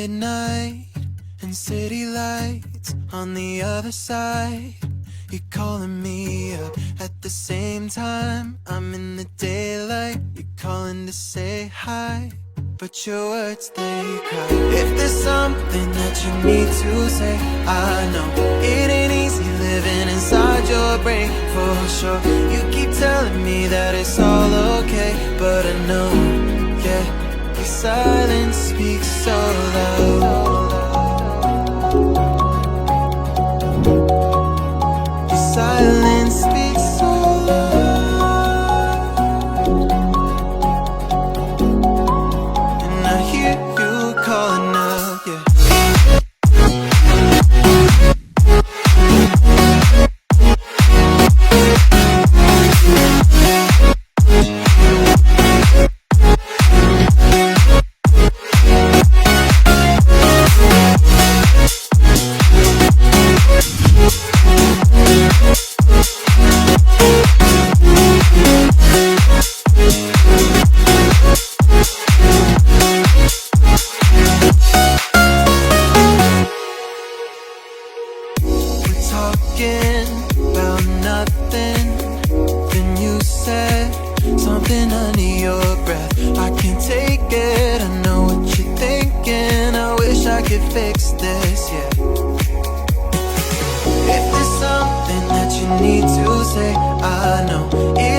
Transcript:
midnight and city lights on the other side. You're calling me up at the same time. I'm in the daylight. You're calling to say hi, but your words, they cry. If there's something that you need to say, I know it ain't easy living inside your brain, for sure. You keep telling me that it's all okay, but I know, yeah, your silence speaks so loud. Your silence speaks so loud, and I hear you calling out, yeah. Talking about nothing, then you said something under your breath. I can't take it, I know what you're thinking. I wish I could fix this, yeah. If there's something that you need to say, I know it